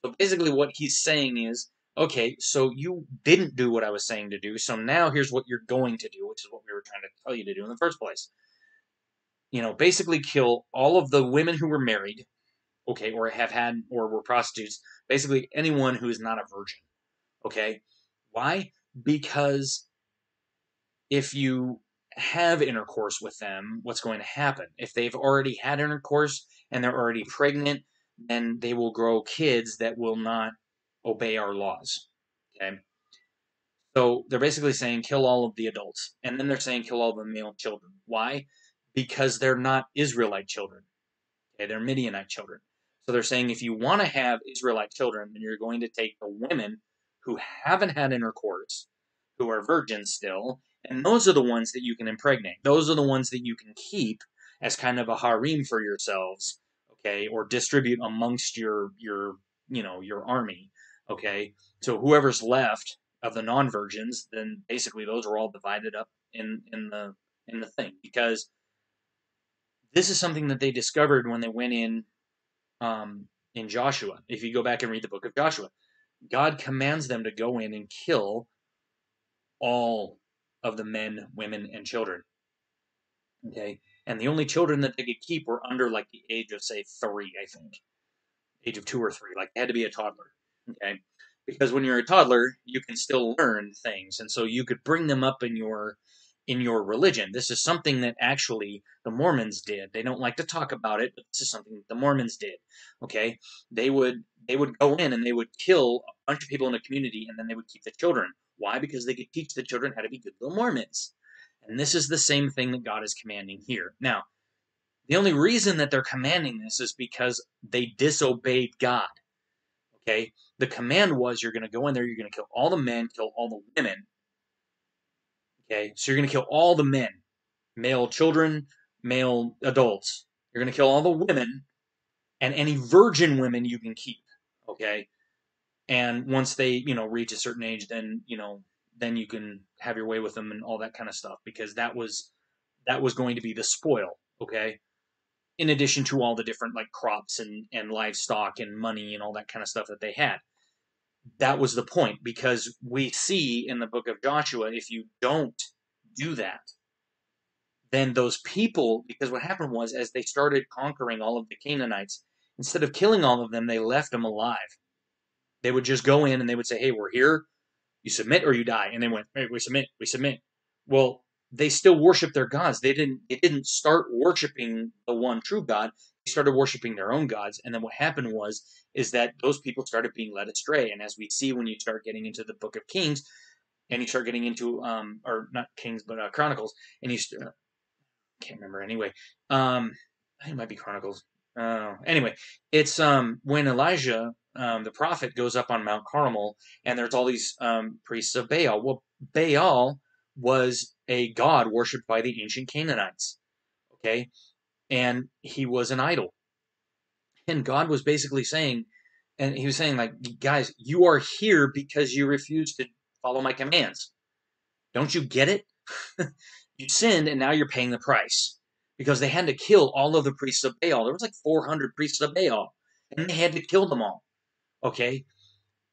So basically what he's saying is, okay, so you didn't do what I was saying to do, so now here's what you're going to do, which is what we were trying to tell you to do in the first place. Basically kill all of the women who were married, okay, or have had or were prostitutes, basically anyone who is not a virgin, okay? Why? Because if you have intercourse with them, what's going to happen? If they've already had intercourse and they're already pregnant, then they will grow kids that will not obey our laws, okay? So they're basically saying kill all of the adults, and then they're saying kill all the male children. Why? Because they're not Israelite children. Okay, they're Midianite children. So they're saying if you want to have Israelite children, then you're going to take the women who haven't had intercourse, who are virgins still, and those are the ones that you can impregnate. Those are the ones that you can keep as kind of a harem for yourselves, okay, or distribute amongst your army, okay. So whoever's left of the non-virgins, then basically those are all divided up in the thing, because this is something that they discovered when they went in Joshua. If you go back and read the book of Joshua, God commands them to go in and kill all of the men, women, and children. Okay, and the only children that they could keep were under like the age of, say, 3, I think, age of 2 or 3. Like they had to be a toddler. Okay, because when you're a toddler, you can still learn things, and so you could bring them up in your religion. This is something that actually the Mormons did. They don't like to talk about it, but this is something that the Mormons did. Okay, they would go in and they would kill a bunch of people in the community, and then they would keep the children. Why? Because they could teach the children how to be good little Mormons. And this is the same thing that God is commanding here. Now, the only reason that they're commanding this is because they disobeyed God. Okay, the command was you're going to go in there, you're going to kill all the men, kill all the women. Okay, so you're going to kill all the men, male children, male adults. You're going to kill all the women, and any virgin women you can keep. Okay, and once they reach a certain age, then then you can have your way with them and all that kind of stuff, because that was going to be the spoil. Okay, in addition to all the different like crops and livestock and money and all that kind of stuff that they had. That was the point, because we see in the book of Joshua, if you don't do that, then those people, because what happened was, as they started conquering all of the Canaanites, instead of killing all of them, they left them alive. They would just go in and they would say, hey, we're here, you submit or you die. And they went, hey, we submit. Well, they still worship their gods. They didn't start worshiping the one true God. They started worshiping their own gods. And then what happened is that those people started being led astray. And as we see when you start getting into the book of Kings, and you start getting into or not Kings, but Chronicles, and can't remember anyway. I think it might be Chronicles. Anyway, it's when Elijah, the prophet, goes up on Mount Carmel, and there's all these priests of Baal. Well, Baal was a god worshipped by the ancient Canaanites. Okay, and he was an idol, and God was basically saying, and he was saying, like, guys, you are here because you refuse to follow my commands. Don't you get it? You sinned, and now you're paying the price. Because they had to kill all of the priests of Baal. There was like 400 priests of Baal. And they had to kill them all. Okay?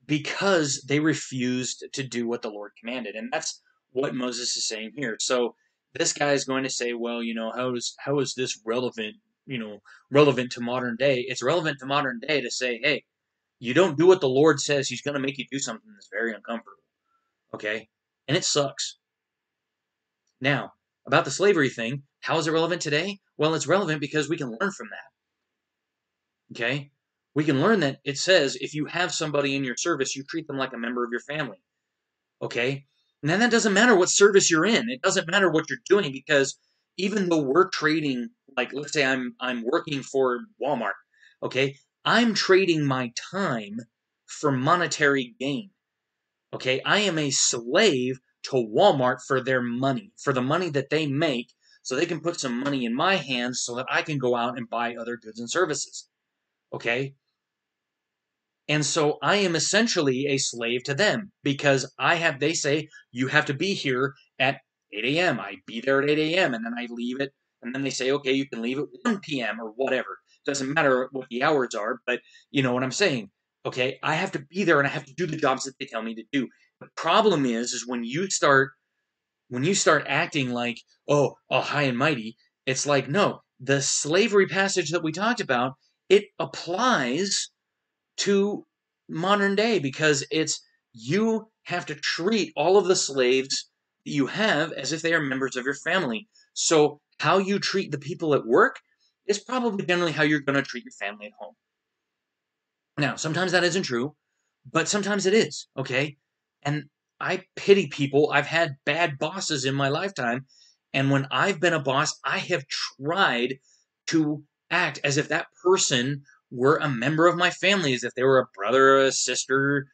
Because they refused to do what the Lord commanded. And that's what Moses is saying here. So this guy is going to say, well, how is this relevant, relevant to modern day? It's relevant to modern day to say, hey, you don't do what the Lord says, he's going to make you do something that's very uncomfortable. Okay? And it sucks. Now, about the slavery thing, how is it relevant today? Well, it's relevant because we can learn from that. Okay? We can learn that it says if you have somebody in your service, you treat them like a member of your family. Okay? And then that doesn't matter what service you're in. It doesn't matter what you're doing, because even though we're trading, like, let's say I'm working for Walmart, okay? I'm trading my time for monetary gain. Okay? I am a slave to Walmart for their money, for the money that they make, so they can put some money in my hands so that I can go out and buy other goods and services. Okay? And so I am essentially a slave to them, because they say, you have to be here at 8 a.m. I be there at 8 a.m. and then I leave it. And then they say, okay, you can leave at 1 p.m. or whatever. Doesn't matter what the hours are, but you know what I'm saying. Okay, I have to be there and I have to do the jobs that they tell me to do. The problem is when you start acting like, oh, high and mighty, it's like, no, the slavery passage that we talked about, it applies to modern day, because it's, you have to treat all of the slaves that you have as if they are members of your family. So how you treat the people at work is probably generally how you're going to treat your family at home. Now, sometimes that isn't true, but sometimes it is, okay? And I pity people. I've had bad bosses in my lifetime, and when I've been a boss, I have tried to act as if that person were a member of my family, as if they were a brother, a sister,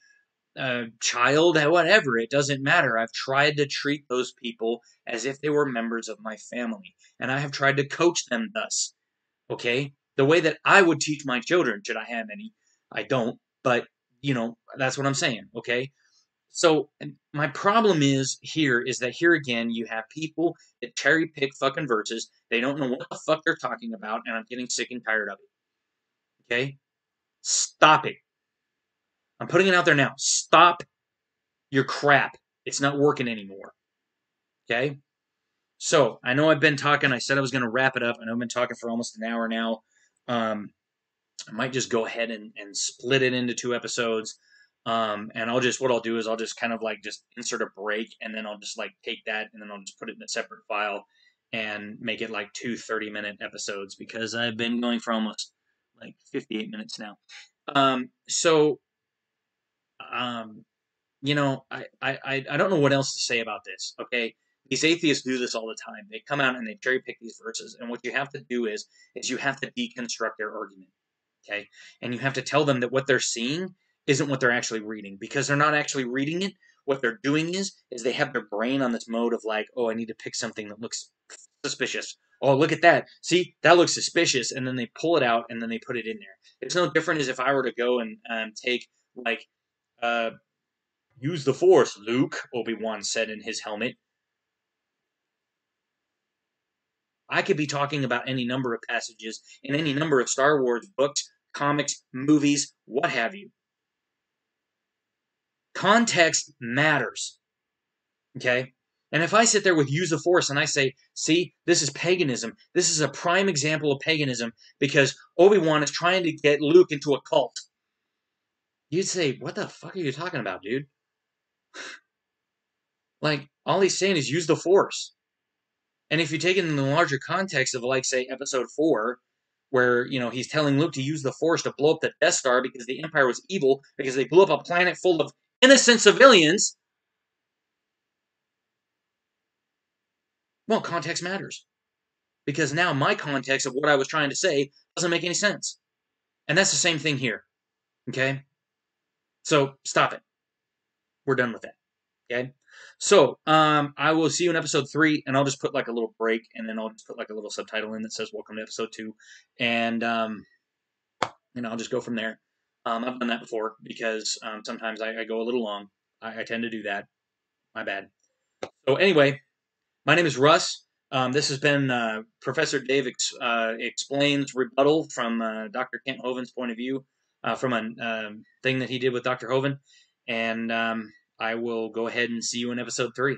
a child, whatever. It doesn't matter. I've tried to treat those people as if they were members of my family, and I have tried to coach them thus, okay? The way that I would teach my children, should I have any. I don't, but, that's what I'm saying, okay? So my problem is that here again, you have people that cherry pick fucking verses. They don't know what the fuck they're talking about, and I'm getting sick and tired of it. Okay? Stop it. I'm putting it out there now. Stop your crap. It's not working anymore. Okay? So I know I've been talking. I said I was going to wrap it up. I know I've been talking for almost an hour now. I might just go ahead and split it into 2 episodes. And what I'll do is I'll just kind of like just insert a break, and then I'll just like take that, and then I'll just put it in a separate file and make it like 2 30-minute episodes, because I've been going for almost like 58 minutes now. So, I don't know what else to say about this. Okay. These atheists do this all the time. They come out and they cherry pick these verses. And what you have to do is you have to deconstruct their argument. Okay. And you have to tell them that what they're seeing isn't what they're actually reading, because they're not actually reading it. What they're doing is they have their brain on this mode of like, oh, I need to pick something that looks suspicious. Oh, look at that. See, that looks suspicious. And then they pull it out and then they put it in there. It's no different as if I were to go and take like, use the Force, Luke, Obi-Wan said in his helmet. I could be talking about any number of passages in any number of Star Wars books, comics, movies, what have you. Context matters. Okay? And if I sit there with use the Force and I say, see, this is paganism. This is a prime example of paganism because Obi-Wan is trying to get Luke into a cult. You'd say, what the fuck are you talking about, dude? Like, all he's saying is use the Force. And if you take it in the larger context of, like, say, episode 4, where, he's telling Luke to use the Force to blow up the Death Star because the Empire was evil, because they blew up a planet full of innocent civilians, well, context matters. Because now my context of what I was trying to say doesn't make any sense. And that's the same thing here. Okay? So stop it. We're done with that. Okay? So I will see you in episode 3, and I'll just put like a little break, and then I'll just put like a little subtitle in that says "Welcome to episode 2," and I'll just go from there. I've done that before because sometimes I go a little long. I tend to do that. My bad. So anyway, my name is Russ. This has been Professor Dave Explains Rebuttal from Dr. Kent Hovind's point of view, from a thing that he did with Dr. Hovind. And I will go ahead and see you in episode 3.